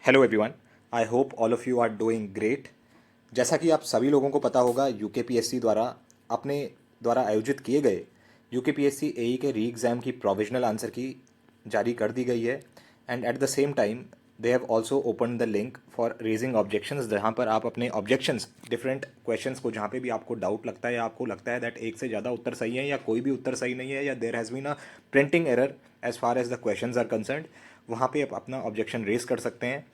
Hello everyone, I hope all of you are doing great. जैसा कि आप सभी लोगों को पता होगा, यूकेपीएससी द्वारा अपने द्वारा आयोजित किए गए यूकेपीएससी एई के री एग्ज़ाम की प्रोविजनल आंसर की जारी कर दी गई है। And at the same time they have also open the link for raising objections, जहाँ पर आप अपने ऑब्जेक्शंस डिफरेंट क्वेश्चंस को, जहाँ पे भी आपको डाउट लगता है या आपको लगता है दैट एक से ज़्यादा उत्तर सही है या कोई भी उत्तर सही नहीं है या there has been a printing error as far as the questions are concerned, वहाँ पे आप अपना ऑब्जेक्शन रेज कर सकते हैं।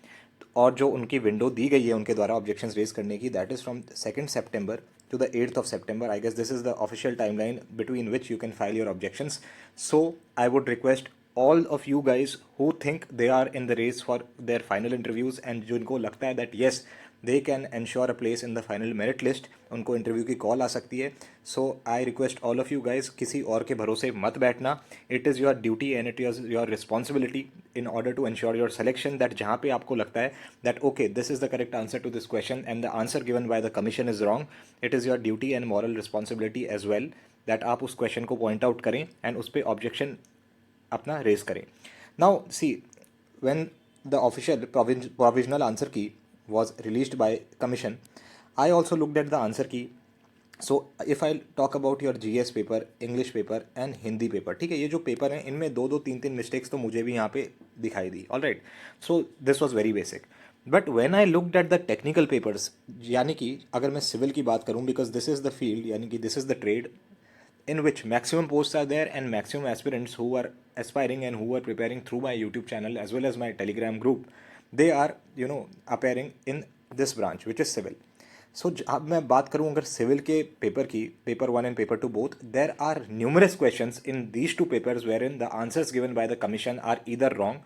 और जो उनकी विंडो दी गई है उनके द्वारा ऑब्जेक्शंस रेज करने की, that is from 2 September to the 8th of September. I guess this is the official timeline between which you can file your objections. So I would request all of you guys who think they are in the race for their final interviews and जिनको लगता है that yes they can ensure a place in the final merit list, उनको interview की call आ सकती है। So I request all of you guys, किसी और के भरोसे मत बैठना। It is your duty and it is your responsibility in order to ensure your selection, that जहाँ पे आपको लगता है that okay this is the correct answer to this question and the answer given by the commission is wrong, it is your duty and moral responsibility as well that आप उस question को point out करें and उस पर objection अपना raise करें। Now see, when the official provisional answer key was released by commission, I also looked at the answer key. So if I talk about your GS paper, English paper and Hindi paper, ठीक है, ये जो paper हैं इनमें दो दो तीन तीन मिस्टेक्स तो मुझे भी यहाँ पे दिखाई दी। All right, so this was very basic. But when I looked at the technical papers, यानी कि अगर मैं सिविल की बात करूँ, because this is the field, यानी कि this is the trade in which maximum posts are there and maximum aspirants who are aspiring and who are preparing through my YouTube channel as well as my Telegram group, they are appearing in this branch which is civil. So अब मैं बात करूँ अगर civil के paper की, paper 1 and paper 2 both, there are numerous questions in these two papers wherein the answers given by the commission are either wrong,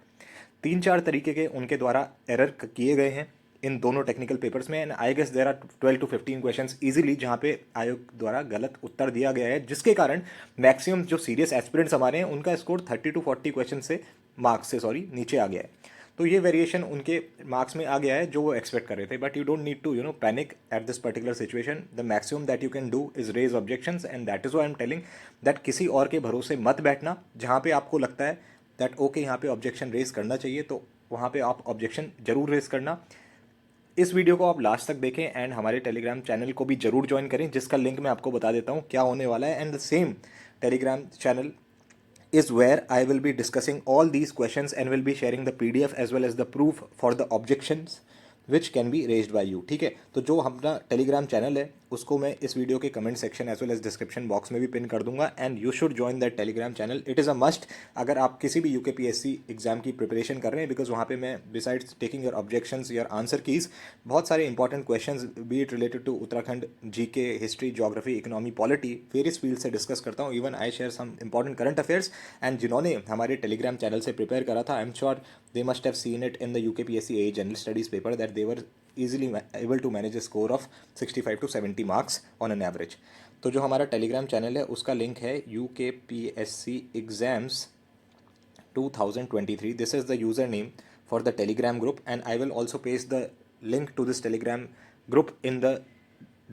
3-4 तरीके के उनके द्वारा एरर किए गए हैं इन दोनों टेक्निकल पेपर्स में। And I guess there are 12 to 15 questions easily जहाँ पे आयोग द्वारा गलत उत्तर दिया गया है, जिसके कारण मैक्सिमम जो सीरियस एस्पिरेंट्स हमारे हैं उनका स्कोर 30 to 40 क्वेश्चन से मार्क्स से नीचे आ गया है। तो ये वेरिएशन उनके मार्क्स में आ गया है जो वो एक्सपेक्ट कर रहे थे। But you don't need to panic at this particular situation. The maximum that you can do is raise objections and that is why I am telling that किसी और के भरोसे मत बैठना। जहाँ पे आपको लगता है दैट ओके यहाँ पे ऑब्जेक्शन रेज करना चाहिए तो वहाँ पे आप ऑब्जेक्शन जरूर रेज करना। इस वीडियो को आप लास्ट तक देखें एंड हमारे टेलीग्राम चैनल को भी जरूर ज्वाइन करें, जिसका लिंक मैं आपको बता देता हूँ क्या होने वाला है। And the same Telegram channel is where I will be discussing all these questions and will be sharing the PDF as well as the proof for the objections which can be raised by you। ठीक है, तो जो हमारा Telegram channel है उसको मैं इस video के comment section as well as description box में भी पिन कर दूंगा and you should join that Telegram channel. It is a must अगर आप किसी भी यूकेपीएससी एग्जाम की प्रिपरेशन कर रहे हैं, बिकॉज वहाँ पे मैं besides taking your objections, your answer keys, बहुत सारे important questions be it related to Uttarakhand, GK, history, geography, economy, polity, various field से डिस्कस करता हूँ। Even I share some important current affairs and जिन्होंने हमारे टेलीग्राम चैनल से prepare करा था, I am sure they must have seen it in the UKPSC A general studies paper that they were easily able to manage a score of 65 to 70 marks on an average। तो जो हमारा Telegram channel है उसका link है UKPSC Exams 2023। This is the user name for the Telegram group and I will also paste the link to this Telegram group in the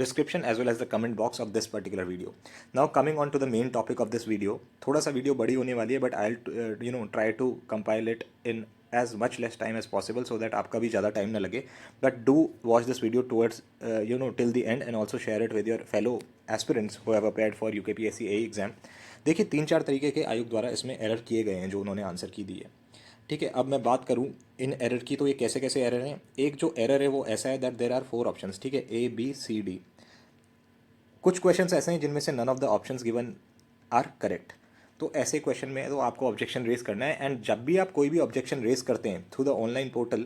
description as well as the comment box of this particular video। Now coming on to the main topic of this video, थोड़ा सा video बड़ी होने वाली है but I'll try to compile it in as much less time as possible so that आपका भी ज़्यादा time ना लगे। But do watch this video towards till the end and also share it with your fellow aspirants who have applied for UKPSC A exam. देखिए 3-4 तरीके के आयोग द्वारा इसमें एरर किए गए हैं जो उन्होंने आंसर की दी है। ठीक है, अब मैं बात करूं इन एरर की तो ये कैसे कैसे एरर हैं। एक जो एरर है वो ऐसा है दैट देर आर 4 ऑप्शंस, ठीक है, ABCD। कुछ क्वेश्चंस ऐसे हैं जिनमें से none of the options given are correct. तो ऐसे क्वेश्चन में तो आपको ऑब्जेक्शन रेज करना है एंड जब भी आप कोई भी ऑब्जेक्शन रेज करते हैं through the online portal,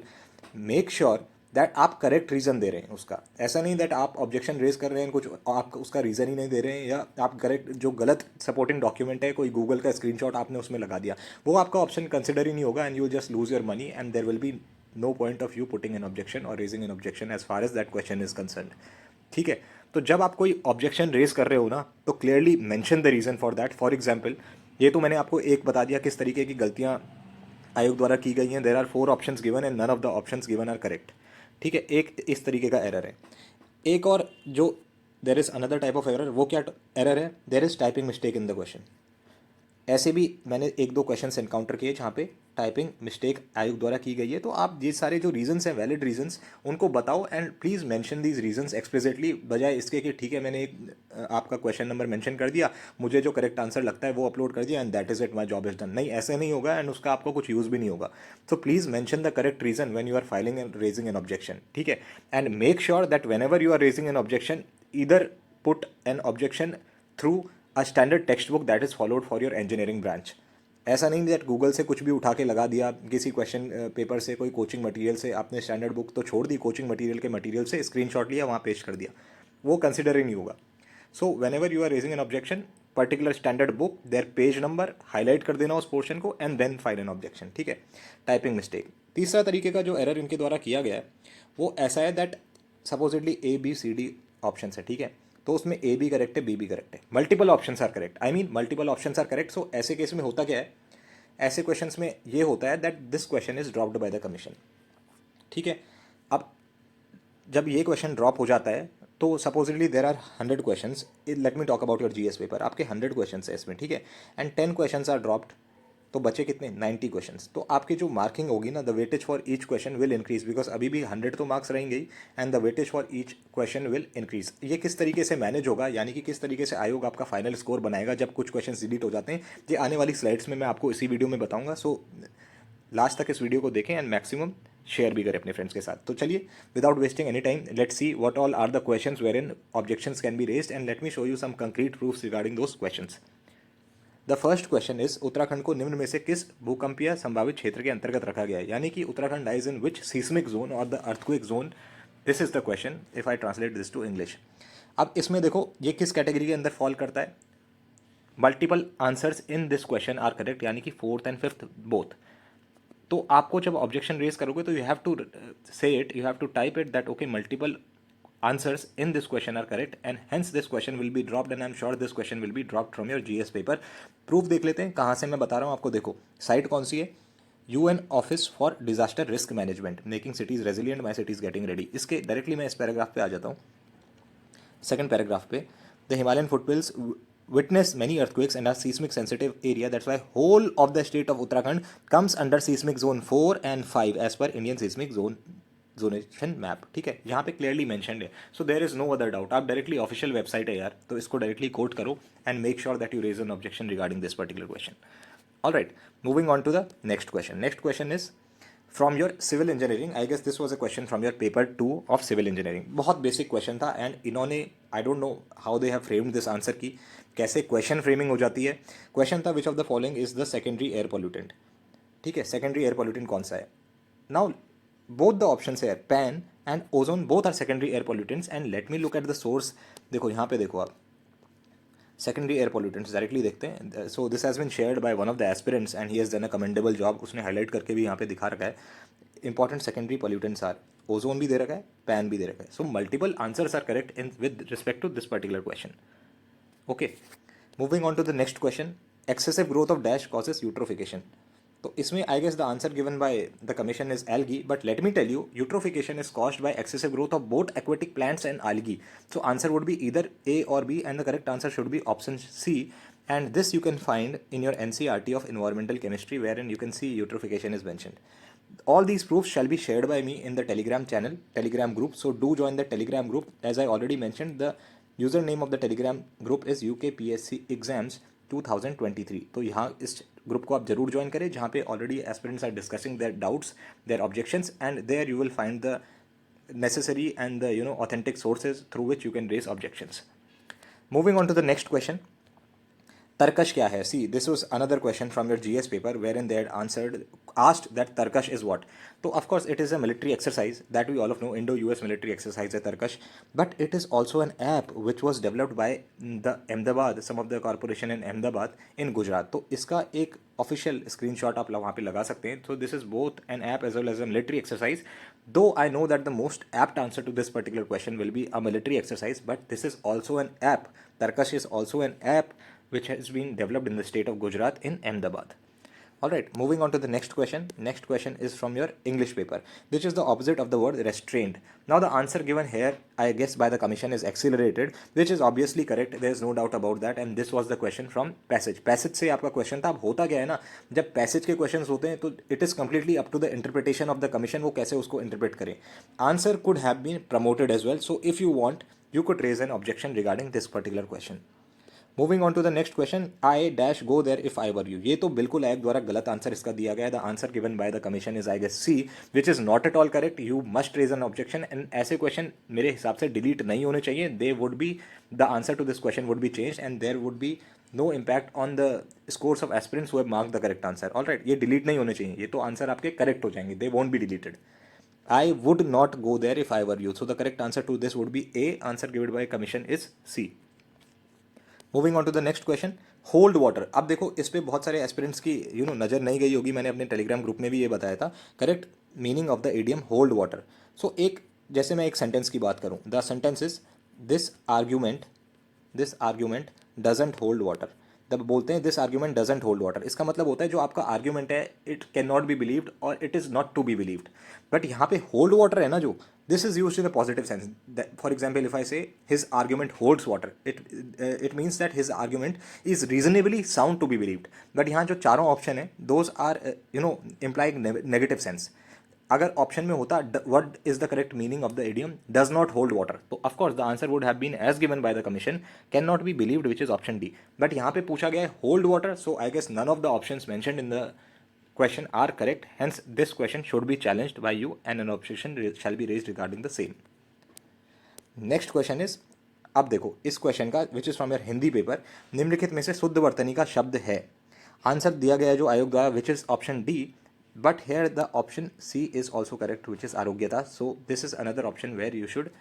make sure that आप करेक्ट रीज़न दे रहे हैं उसका। ऐसा नहीं दैट आप ऑब्जेक्शन रेज कर रहे हैं कुछ आप उसका रीज़न ही नहीं दे रहे हैं, या आप करेक्ट जो गलत सपोर्टिंग डॉक्यूमेंट है कोई गूगल का स्क्रीनशॉट आपने उसमें लगा दिया, वो आपका ऑप्शन कंसिडर ही नहीं होगा and you just lose your money and there will be no point of you putting an objection और raising an objection as far as that question is concern. ठीक है, तो जब आप कोई ऑब्जेक्शन रेज कर रहे हो ना तो clearly mention the reason for that. For example, ये तो मैंने आपको एक बता दिया किस तरीके की गलतियां आयोग द्वारा की गई हैं। There are 4 options given and none of the options given are correct. ठीक है, एक इस तरीके का एरर है। एक और जो there is another type of error, वो क्या एरर है, there is typing mistake in the question. ऐसे भी मैंने एक दो क्वेश्चंस एनकाउंटर किए जहाँ पे टाइपिंग मिस्टेक आयोग द्वारा की गई है। तो आप ये सारे जो रीजंस हैं वैलिड रीजंस उनको बताओ and please mention these reasons explicitly, बजाय इसके कि ठीक है मैंने एक आपका क्वेश्चन नंबर मेंशन कर दिया, मुझे जो करेक्ट आंसर लगता है वो अपलोड कर दिया and that is it, my job is done. नहीं, ऐसे नहीं होगा एंड उसका आपको कुछ यूज़ भी नहीं होगा। So please mention the correct reason when you are filing and raising an objection, ठीक है। And make sure that whenever you are raising an objection, either put an objection through a standard text book that is followed for your engineering branch. ऐसा नहीं that Google से कुछ भी उठा के लगा दिया, किसी क्वेश्चन पेपर से, कोई कोचिंग मटेरियल से आपने स्टैंडर्ड बुक तो छोड़ दी, कोचिंग मटेरियल के मटेरियल से स्क्रीनशॉट लिया वहाँ पेश कर दिया, वो कंसिडर ही नहीं होगा। So whenever you are raising an objection, particular standard book, their page number highlight कर देना उस पोर्शन को and then file an objection, ठीक है। टाइपिंग मिस्टेक, तीसरा तरीके का जो एरर इनके द्वारा किया गया है वो ऐसा है that supposedly A B C D option है, ठीक है। तो उसमें ए भी करेक्ट है, बी भी करेक्ट है, multiple options are correct, I mean multiple options are correct. So ऐसे केस में होता क्या है, ऐसे क्वेश्चंस में ये होता है that this question is dropped bye the commission, ठीक है। अब जब ये क्वेश्चन ड्रॉप हो जाता है तो supposedly there are 100 question, let me talk about your GS paper, आपके 100 क्वेश्चन है इसमें, ठीक है, एंड 10 क्वेश्चन आर ड्रॉप्ड, तो बचे कितने, 90 क्वेश्चंस। तो आपकी जो मार्किंग होगी ना, the weightage for each question will increase, because अभी भी 100 तो मार्क्स रहेंगे ही and the weightage for each question will increase. ये किस तरीके से मैनेज होगा, यानी कि किस तरीके से आयोग आपका फाइनल स्कोर बनाएगा जब कुछ क्वेश्चन डिलीट हो जाते हैं, ये आने वाली स्लाइड्स में मैं आपको इसी वीडियो में बताऊंगा। सो लास्ट तक इस वीडियो को देखें एंड मैक्सिमम शेयर भी करें अपने फ्रेंड्स के साथ। तो चलिए without wasting any time let's see what all are the questions where in objections can be raised and let me show you some concrete proofs regarding those questions. The first question is Uttarakhand को निम्न में से किस भूकंपीय संभावित क्षेत्र के अंतर्गत रखा गया है, यानी कि Uttarakhand lies in which seismic zone और the earthquake zone, this is the question if I translate this to English. अब इसमें देखो ये किस कैटेगरी के अंदर फॉल करता है, multiple answers in this question are correct, यानी कि फोर्थ एंड फिफ्थ बोथ। तो आपको जब ऑब्जेक्शन रेज करोगे तो you have to say it, you have to type it that okay multiple answers in this question are correct and hence this question will be dropped and I'm sure this question will be dropped from your GS paper। Proof देख लेते हैं कहाँ से मैं बता रहा हूँ आपको। देखो साइट कौन सी है, UN office for disaster risk management, making cities resilient, my cities getting ready. इसके डायरेक्टली मैं इस पैराग्राफ पे आ जाता हूँ, सेकंड पैराग्राफ पे, the Himalayan foothills witness many earthquakes and are seismic sensitive area, that's why whole of the state of Uttarakhand comes under seismic zone 4 and 5 as per Indian seismic zone zonation map, ठीक है, यहाँ पे clearly mentioned है। So there is no other doubt, आप directly official website है यार, तो इसको डायरेक्टली कोट करो and make sure that you raise an objection regarding this particular question. Alright, moving on to the next question. Next question is from your civil engineering, I guess this was a question from your paper 2 of civil engineering. बहुत basic question था and इन्होंने I don't know how they have framed this answer की, कैसे question framing हो जाती है। Question था which of the following is the secondary air pollutant, ठीक है, सेकेंडरी एयर पॉल्यूटेंट कौन सा है। Now both the options here pan and ozone both are secondary air pollutants and let me look at the source। देखो यहाँ पे देखो आप secondary air pollutants डायरेक्टली देखते हैं। so this has been shared by one of the aspirants and he has done a commendable job, उसने highlight करके भी यहाँ पे दिखा रखा है। Important secondary pollutants are ozone भी दे रखा है, पैन भी दे रखा है। So multiple answers are correct in with respect to this particular question. Okay, moving on to the next question, excessive growth of dash causes eutrophication. तो इसमें I guess the answer given by the commission is algae, but let me tell you eutrophication is caused by excessive growth of both aquatic plants and algae। So answer would be either A और B and the correct answer should be option C and this you can find in your NCERT of environmental chemistry wherein you can see eutrophication is mentioned. All these proofs shall be shared by me in the Telegram channel, Telegram group, so do join the Telegram group. As I already mentioned, the username of the Telegram group is UKPSC Exams 2023। तो यहाँ इस group को आप जरूर join करें जहाँ पे already aspirants are discussing their doubts, their objections and there you will find the necessary and the authentic sources through which you can raise objections। Moving on to the next question, Tarkash क्या है? See, this was another question from your GS paper wherein they had asked that Tarkash is what? So of course it is a military exercise that we all of know, Indo-US military exercise है Tarkash, but it is also an app which was developed by the Ahmedabad, some of the corporation in Ahmedabad in Gujarat। तो इसका एक official screenshot आप वहाँ पे लगा सकते हैं। So this is both an app as well as a military exercise, though I know that the most apt answer to this particular question will be a military exercise, but this is also an app. Tarkash is also an app which has been developed in the state of Gujarat in Ahmedabad। All right, moving on to the next question. Next question is from your English paper, which is the opposite of the word restrained. Now the answer given here, I guess by the commission, is accelerated, which is obviously correct. There is no doubt about that. And this was the question from passage. Passage से आपका question था. अब होता क्या है ना, जब passage के क्वेश्चंस होते हैं तो it is completely up to the interpretation of the commission, वो कैसे उसको इंटरप्रेट करें. Answer could have been promoted as well. So if you want, you could raise an objection regarding this particular question. Moving on to the next question, I dash go there if I were you. ये तो बिल्कुल आयोग द्वारा गलत answer इसका दिया गया है. The answer given by the commission is I guess C, which is not at all correct. You must raise an objection. And ऐसे क्वेश्चन मेरे हिसाब से डिलीट नहीं होने चाहिए. They would be, the answer to this question would be changed and there would be no impact on the scores of aspirants who have marked the correct answer. All right, ये delete नहीं होने चाहिए. ये तो answer आपके correct हो जाएंगे. They won't be deleted. I would not go there if I were you. So the correct answer to this would be A. Answer given by commission is C. Moving on to the next question, hold water. अब देखो इस पे बहुत सारे aspirants की नज़र नहीं गई होगी. मैंने अपने टेलीग्राम ग्रुप में भी ये बताया था. Correct meaning of the idiom hold water. So एक, जैसे मैं एक सेंटेंस की बात करूँ, the sentence is this argument doesn't hold water. तब बोलते हैं this argument doesn't hold water. इसका मतलब होता है जो आपका आर्ग्यूमेंट है it can not be believed और it is not to be believed. But यहाँ पे होल्ड वाटर है ना, जो this is used in a positive sense. For example, if I say his argument holds water, it means that his argument is reasonably sound to be believed. But यहाँ जो चारों option है those are implying negative sense. अगर option में होता what is the correct meaning of the idiom does not hold water, तो of course the answer would have been as given by the commission, cannot be believed, which is option D. But यहाँ पे पूछा गया है hold water, so I guess none of the options mentioned in the question are correct. Hence this question should be challenged by you and an objection shall be raised regarding the same. Next question is, अब देखो इस question का which is from your Hindi paper, निम्नलिखित में से शुद्ध वर्तनी का शब्द है. आंसर दिया गया है जो आयोग द्वारा which is option D, but here the option C is also correct, which is आरोग्यता. So this is another option where you should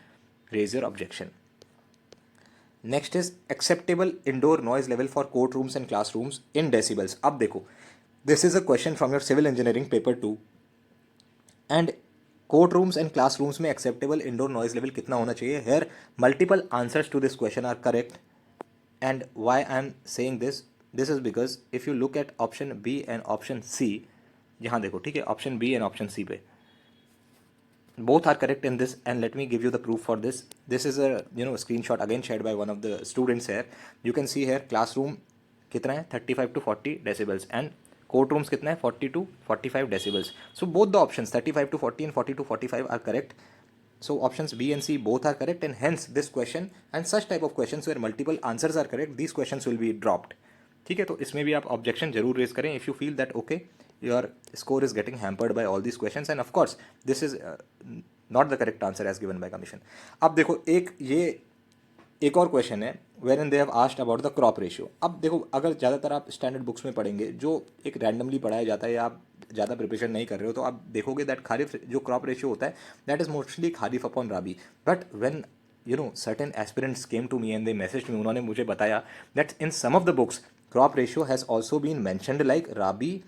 raise your objection. Next is acceptable indoor noise level for courtrooms and classrooms in decibels. अब देखो this is a question from your civil engineering paper 2 and courtrooms and classrooms में acceptable indoor noise level कितना होना चाहिए. Here multiple answers to this question are correct, and why I am saying this is because if you look at option B and option C, यहाँ देखो ठीक है, option B and option C पे both are correct in this, and let me give you the proof for this. This is a screenshot again shared by one of the students here. You can see here classroom कितना है 35 to 40 decibels and courtrooms कितना है 40 to 45 decibels. So both the options 35 to 40 and 40 to 45 are correct. So options B and C both are correct, and hence this question and such type of questions where multiple answers are correct, these questions will be dropped. ठीक है, तो इसमें भी आप objection जरूर raise करें if you feel that okay your score is getting hampered by all these questions, and of course this is not the correct answer as given by commission. अब देखो एक और क्वेश्चन है where in they have asked about the crop ratio. अब देखो अगर ज़्यादातर आप स्टैंडर्ड बुक्स में पढ़ेंगे जो एक रैंडमली पढ़ाया जाता है या आप ज़्यादा प्रिपरेशन नहीं कर रहे हो, तो आप देखोगे दैट खारिफ जो क्रॉप रेशियो होता है that is mostly kharif upon rabi. But when certain aspirants came to me and they message me, उन्होंने मुझे बताया that in some of the books crop ratio has also been mentioned like rabi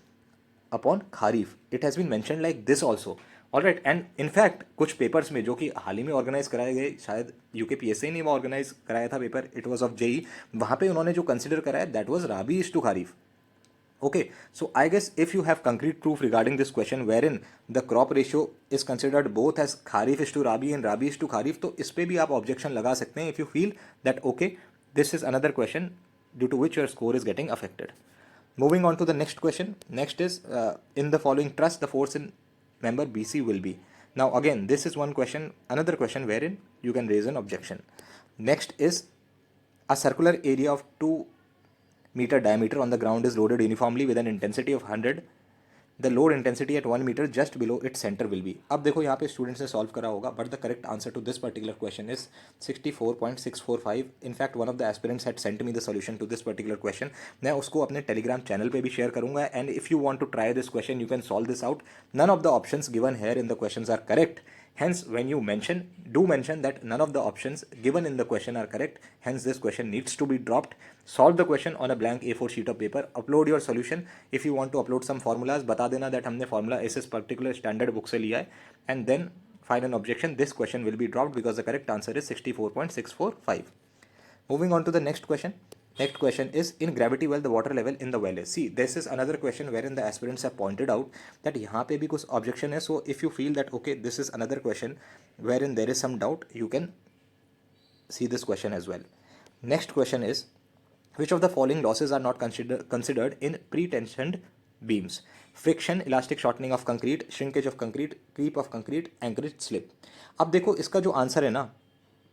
upon kharif. It has been mentioned like this also. Alright, and in fact कुछ papers में जो कि हाल ही में organise कराए गए, शायद यूकेपीएससी ने वो ऑर्गेनाइज कराया था paper, it was of JE, वहाँ पे उन्होंने जो कंसिडर कराया that was rabi is to kharif. Okay, so I guess if you have concrete proof regarding this question wherein the crop ratio is considered both as Kharif is to Rabi and Rabi is to Kharif, तो इस पे भी आप objection लगा सकते हैं if you feel that okay, this is another question due to which your score is getting affected. Moving on to the next question. Next is in the following trust the force in member BC will be. Now again this is one question, another question wherein you can raise an objection. Next is a circular area of 2 meter diameter on the ground is loaded uniformly with an intensity of 100. The load intensity at 1 meter just below its center will be. अब देखो यहाँ पे students ने solve करा होगा, but the correct answer to this particular question is 64.645. In fact one of the aspirants had sent me the solution to this particular question. मैं उसको अपने टेलीग्राम चैनल पे भी शेयर करूंगा, and if you want to try this question you can solve this out. None of the options given here in the questions are correct. Hence, when you do mention that none of the options given in the question are correct. Hence, this question needs to be dropped. Solve the question on a blank A4 sheet of paper. Upload your solution. If you want to upload some formulas, बता देना that हमने formula इस particular standard book से लिया है. And then file an objection. This question will be dropped because the correct answer is 64.645. Moving on to the next question. Next question is, in gravity well the water level in the well is. See, this is another question wherein the aspirants have pointed out that यहाँ पे भी कुछ objection है. So if you feel that okay this is another question wherein there is some doubt, you can see this question as well. Next question is, which of the following losses are not considered in pre-tensioned beams? Friction, elastic shortening of concrete, shrinkage of concrete, creep of concrete, anchorage slip. अब देखो इसका जो answer है ना,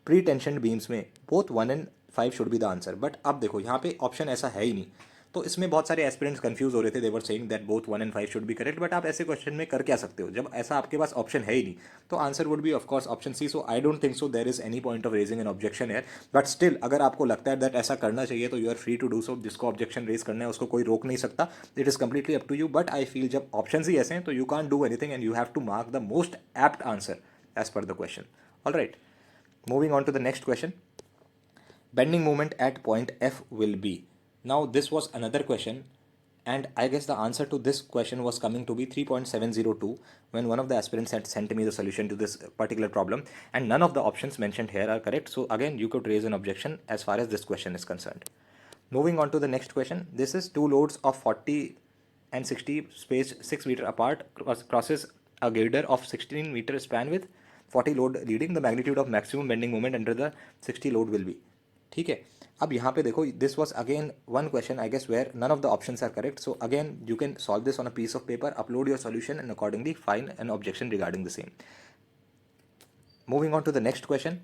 pre tension beams में both 1 and 5 should be the answer. But अब देखो यहाँ पे ऑप्शन ऐसा है ही नहीं, तो इसमें बहुत सारे एस्पिरेंट्स कंफ्यूज हो रहे थे. They were saying that both 1 and 5 should be correct. But आप ऐसे क्वेश्चन में कर क्या सकते हो जब ऐसा आपके पास ऑप्शन है ही नहीं? तो answer would be of course option C. So I don't think so there is any point of raising an objection है. बट स्टिल अगर आपको लगता है दैट ऐसा करना चाहिए तो you are free to do so. जिसको ऑब्जेक्शन रेज करना है उसको कोई रोक नहीं सकता. It is completely up to you. But I feel जब ऑप्शन ही ऐसे हैं तो you can't do anything and you have to mark the most apt answer as per the question. Alright, moving on to the next question. Bending moment at point F will be. Now this was another question and I guess the answer to this question was coming to be 3.702 when one of the aspirants had sent me the solution to this particular problem, and none of the options mentioned here are correct. So again you could raise an objection as far as this question is concerned. Moving on to the next question. This is two loads of 40 and 60 spaced 6 meter apart crosses a girder of 16 meter span with 40 load leading. The magnitude of maximum bending moment under the 60 load will be. ठीक है, अब यहाँ पे देखो this was again one question I guess where none of the options are correct. So again you can solve this on a piece of paper, upload your solution and accordingly find an objection regarding the same. Moving on to the next question.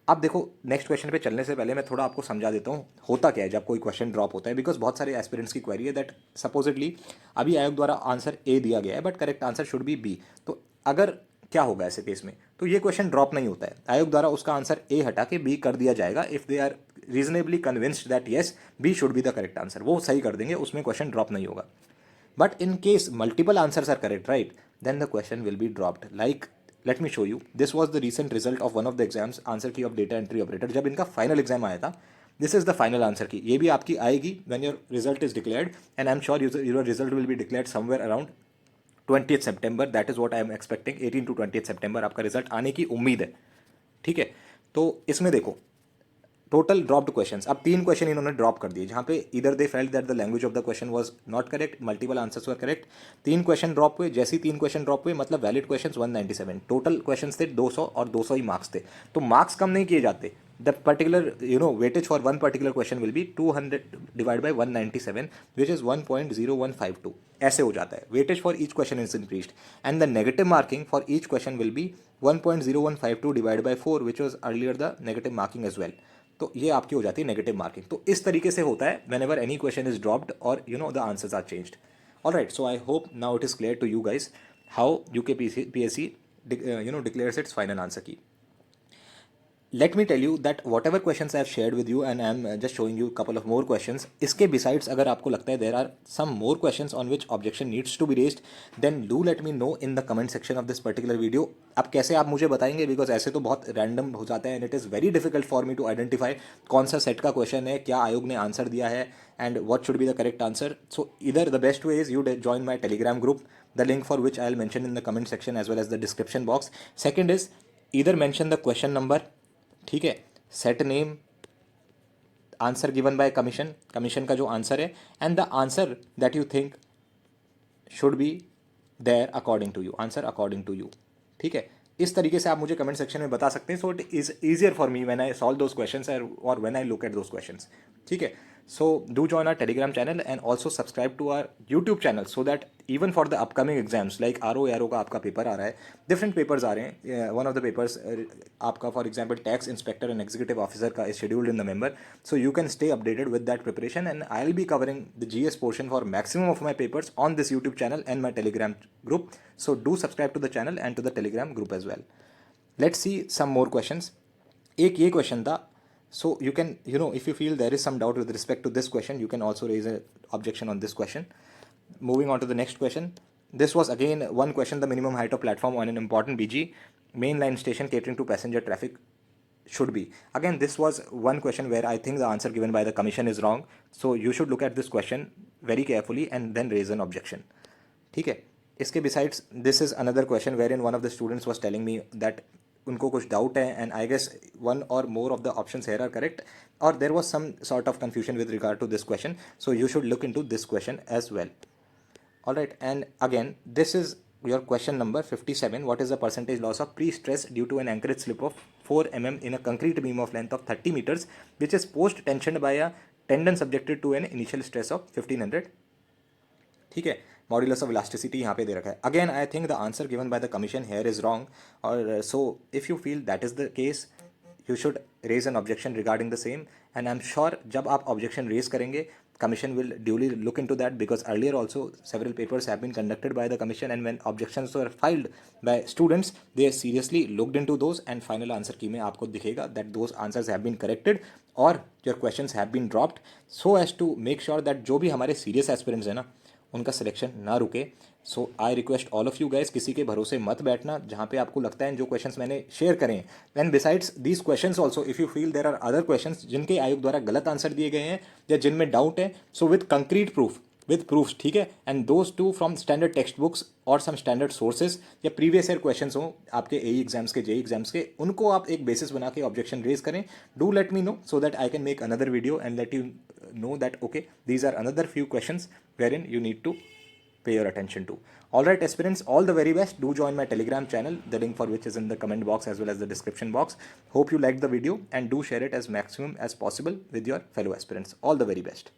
अब देखो next question पे चलने से पहले मैं थोड़ा आपको समझा देता हूँ होता क्या है जब कोई क्वेश्चन ड्रॉप होता है. बिकॉज बहुत सारे एस्पिरेंट्स की क्वेरी है दैट सपोजिटली अभी आयोग द्वारा आंसर ए दिया गया है but correct answer should be B. तो अगर क्या होगा ऐसे केस में, तो ये क्वेश्चन ड्रॉप नहीं होता है. आयोग द्वारा उसका आंसर ए हटा के बी कर दिया जाएगा if they are reasonably convinced that yes B should be the correct answer. वो सही कर देंगे, उसमें क्वेश्चन ड्रॉप नहीं होगा. But in case multiple answers are correct right, then the question will be dropped. Like let me show you, this was the recent result of one of the exams answer key of data entry operator. जब इनका final exam आया था, this is the final answer की. ये भी आपकी आएगी when your result is declared and I am sure your result will be declared somewhere around 20th September. That is what I am expecting. 18 to 20th सितंबर आपका result आने की उम्मीद है. ठीक है, तो इसमें देखो टोटल ड्रॉप्ड क्वेश्चंस. अब 3 क्वेश्चन इन्होंने ड्रॉप कर दिए जहाँ पे इधर they felt that the language of the question was not correct, multiple answers were correct. 3 question drop हुए. जैसे ही 3 क्वेश्चन ड्रॉप हुए मतलब वैलिड क्वेश्चंस 197. टोटल क्वेश्चंस थे 200 और 200 ही मार्क्स थे. तो मार्क्स कम नहीं किए जाते. The particular weightage for one particular question will be 200 divide by 197 which is 1.0152. ऐसे हो जाता है. Weightage for each question is increased and the negative marking for each question will be 1.0152 divide by 4 which was earlier the negative marking as well. तो ये आपकी हो जाती है नेगेटिव मार्किंग. तो इस तरीके से होता है whenever any question is dropped और the answers are changed. Alright, so I hope now it is clear to you guys how UKPSC declares its final answer key. Let me tell you that whatever questions I have shared with you and I am just showing you a couple of more questions. इसके besides अगर आपको लगता है there are some more questions on which objection needs to be raised, then do let me know in the comment section of this particular video. अब कैसे आप मुझे बताएंगे, बिकॉज ऐसे तो बहुत रैंडम हो जाता है and it is very difficult for me to identify कौन सा सेट का क्वेश्चन है, क्या आयोग ने आंसर दिया है and what should be the correct answer. So इधर the best way is you join my Telegram group, the link for which I will mention in the comment section as well as the description box. Second is इधर mention the question number, ठीक है, set name, answer given by commission का जो answer है and the answer that you think should be there according to you, answer according to you. ठीक है, इस तरीके से आप मुझे कमेंट सेक्शन में बता सकते हैं. So it is easier for me when I solve those questions और when I look at those questions. ठीक है, so do join our Telegram channel and also subscribe to our YouTube channel so that even for the upcoming exams like RO का आपका paper आ रहा है, different papers आ रहे हैं. One of the papers आपका for example tax inspector and executive officer का is scheduled in the member. So you can stay updated with that preparation and I will be covering the GS portion for maximum of my papers on this YouTube channel and my Telegram group. So do subscribe to the channel and to the Telegram group as well. Let's see some more questions. एक ये question था, so you can if you feel there is some doubt with respect to this question, you can also raise an objection on this question. Moving on to the next question. This was again one question, the minimum height of platform on an important BG mainline station catering to passenger traffic should be. Again, this was one question where I think the answer given by the commission is wrong. So you should look at this question very carefully and then raise an objection. ठीक है, इसके besides this is another question wherein one of the students was telling me that उनको कुछ doubt है, and I guess one और more of the options here are correct, or there was some sort of confusion with regard to this question, so you should look into this question as well. All right, and again, this is your question number 57. What is the percentage loss of pre-stress due to an anchorage slip of 4 mm in a concrete beam of length of 30 meters, which is post-tensioned by a tendon subjected to an initial stress of 1500? ठीक है, modulus of elasticity यहाँ पे दे रखा है. Again I think the answer given by the commission here is wrong, और so if you feel that is the case, you should raise an objection regarding the same, and I am sure जब आप objection raise करेंगे, commission will duly look into that, because earlier also several papers have been conducted by the commission, and when objections were filed by students, they seriously looked into those, and final answer key में आपको दिखेगा that those answers have been corrected or your questions have been dropped, so as to make sure that जो भी हमारे serious aspirants हैं ना, उनका selection ना रुके. So I request all of you guys, किसी के भरोसे मत बैठना. जहाँ पे आपको लगता है जो क्वेश्चंस मैंने शेयर करें, and besides these questions also, if you feel there are other questions जिनके आयोग द्वारा गलत आंसर दिए गए हैं या जिनमें डाउट है, so with concrete proof, with proofs, ठीक है, and those two from standard text books और सम स्टैंडर्ड सोर्सेज, या प्रीवियस ईयर क्वेश्चंस हो आपके एई एग्जाम्स के, जेई एग्जाम्स के, उनको आप एक बेसिस बना के ऑब्जेक्शन रेज करें. Do let me know so that I can make another video and let you know that okay, these are another few questions wherein you need to pay your attention to. All right, aspirants, all the very best. Do join my Telegram channel, the link for which is in the comment box as well as the description box. Hope you liked the video, and do share it as maximum as possible with your fellow aspirants. All the very best.